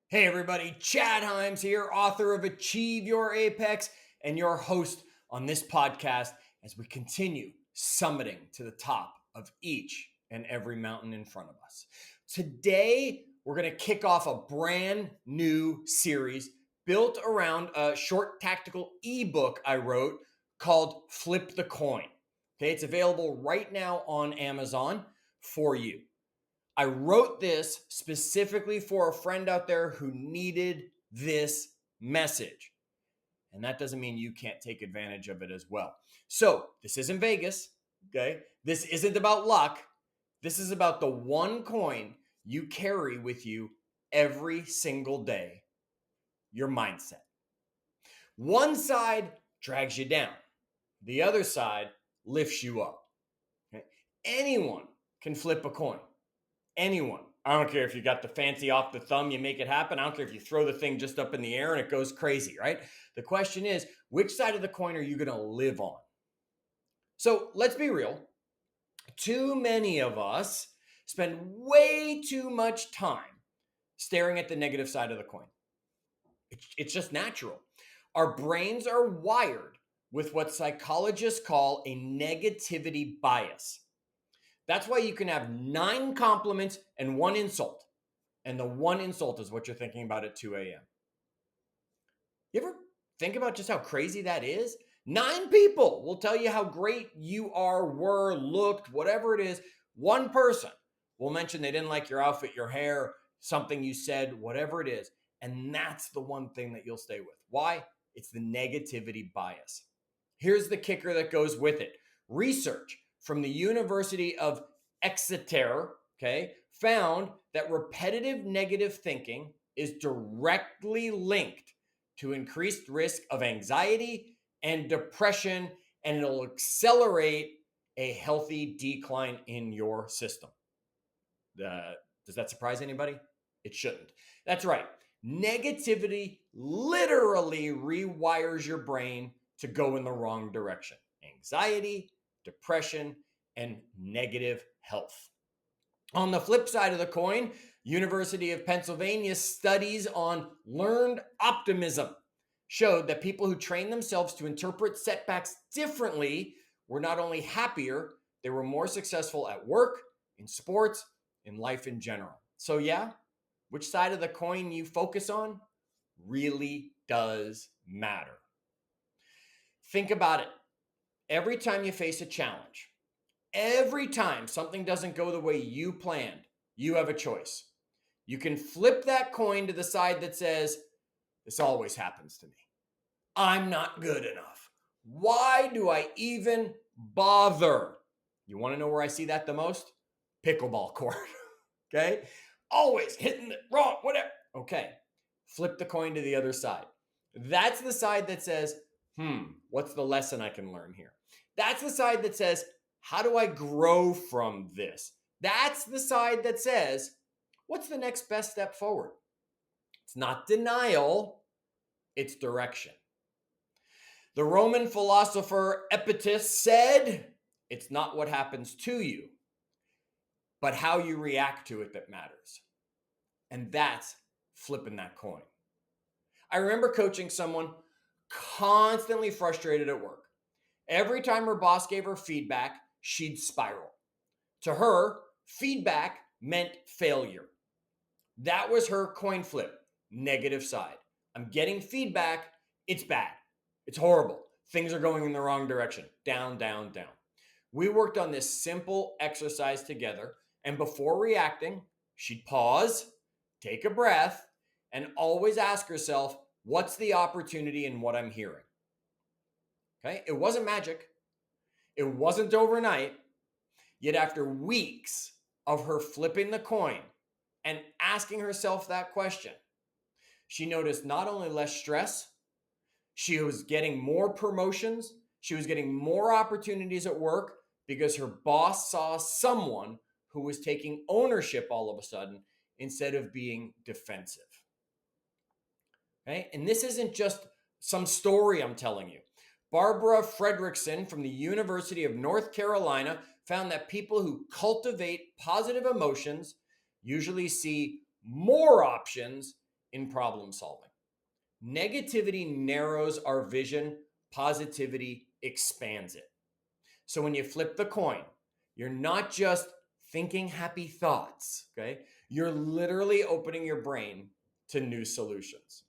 Hey everybody, Chad Hyams here, author of Achieve Your Apex, and your host on this podcast as we continue summiting to the top of each and every mountain in front of us. Today, we're going to kick off a brand new series built around a short tactical ebook I wrote called Flip the Coin. Okay, it's available right now on Amazon for you. I wrote this specifically for a friend out there who needed this message. And that doesn't mean you can't take advantage of it as well. So, this isn't Vegas, okay? This isn't about luck. This is about the one coin you carry with you every single day, your mindset. One side drags you down, the other side lifts you up. Okay? Anyone can flip a coin. Anyone. I don't care if you got the fancy off the thumb, you make it happen. I don't care if you throw the thing just up in the air and it goes crazy, right? The question is, which side of the coin are you going to live on? So let's be real. Too many of us spend way too much time staring at the negative side of the coin. It's just natural. Our brains are wired with what psychologists call a negativity bias. That's why you can have 9 compliments and 1 insult. And the 1 insult is what you're thinking about at 2 a.m. You ever think about just how crazy that is? 9 people will tell you how great you are, were, looked, whatever it is. 1 person will mention they didn't like your outfit, your hair, something you said, whatever it is. And that's the one thing that you'll stay with. Why? It's the negativity bias. Here's the kicker that goes with it. Research from the University of Exeter, found that repetitive negative thinking is directly linked to increased risk of anxiety and depression, and it'll accelerate a healthy decline in your system. Does that surprise anybody? It shouldn't. That's right. Negativity literally rewires your brain to go in the wrong direction. Anxiety, depression, and negative health. On the flip side of the coin, University of Pennsylvania studies on learned optimism showed that people who trained themselves to interpret setbacks differently were not only happier, they were more successful at work, in sports, in life in general. So yeah, which side of the coin you focus on really does matter. Think about it. Every time you face a challenge, every time something doesn't go the way you planned, you have a choice. You can flip that coin to the side that says, this always happens to me. I'm not good enough. Why do I even bother? You want to know where I see that the most? Pickleball court. Okay? Always hitting it wrong, whatever. Okay. Flip the coin to the other side. That's the side that says, what's the lesson I can learn here? That's the side that says, how do I grow from this? That's the side that says, what's the next best step forward? It's not denial, it's direction. The Roman philosopher Epictetus said, it's not what happens to you, but how you react to it that matters. And that's flipping that coin. I remember coaching someone constantly frustrated at work. Every time her boss gave her feedback, she'd spiral. To her, feedback meant failure. That was her coin flip, negative side. I'm getting feedback, it's bad. It's horrible. Things are going in the wrong direction. Down, down, down. We worked on this simple exercise together, and before reacting, she'd pause, take a breath, and always ask herself, what's the opportunity in what I'm hearing? Okay? It wasn't magic. It wasn't overnight. Yet after weeks of her flipping the coin and asking herself that question, she noticed not only less stress, she was getting more promotions, she was getting more opportunities at work because her boss saw someone who was taking ownership all of a sudden instead of being defensive. Okay? And this isn't just some story I'm telling you. Barbara Fredrickson from the University of North Carolina found that people who cultivate positive emotions usually see more options in problem solving. Negativity narrows our vision, positivity expands it. So when you flip the coin, you're not just thinking happy thoughts, okay? You're literally opening your brain to new solutions.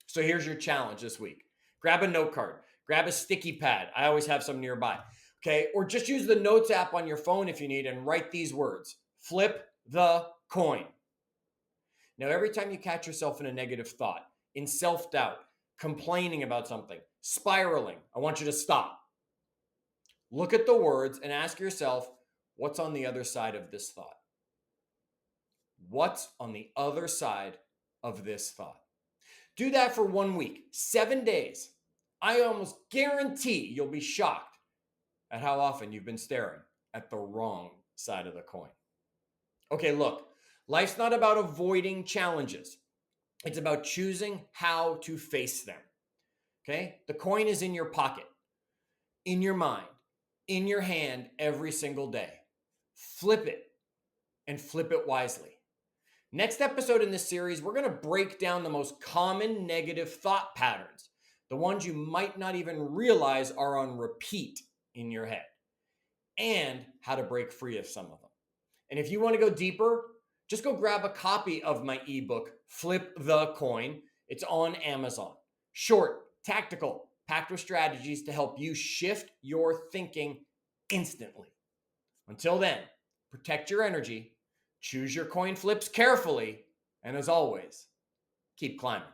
So here's your challenge this week. Grab a note card, grab a sticky pad. I always have some nearby, okay? Or just use the notes app on your phone if you need and write these words. Flip the coin. Now, every time you catch yourself in a negative thought, in self-doubt, complaining about something, spiraling, I want you to stop. Look at the words and ask yourself, what's on the other side of this thought? What's on the other side of this thought? Do that for 1 week, 7 days. I almost guarantee you'll be shocked at how often you've been staring at the wrong side of the coin. Okay, look, life's not about avoiding challenges. It's about choosing how to face them. Okay? The coin is in your pocket, in your mind, in your hand every single day. Flip it and flip it wisely. Next episode in this series, we're going to break down the most common negative thought patterns, the ones you might not even realize are on repeat in your head, and how to break free of some of them. And if you want to go deeper, just go grab a copy of my ebook, Flip the Coin. It's on Amazon. Short, tactical, packed with strategies to help you shift your thinking instantly. Until then, protect your energy, choose your coin flips carefully, and as always, keep climbing.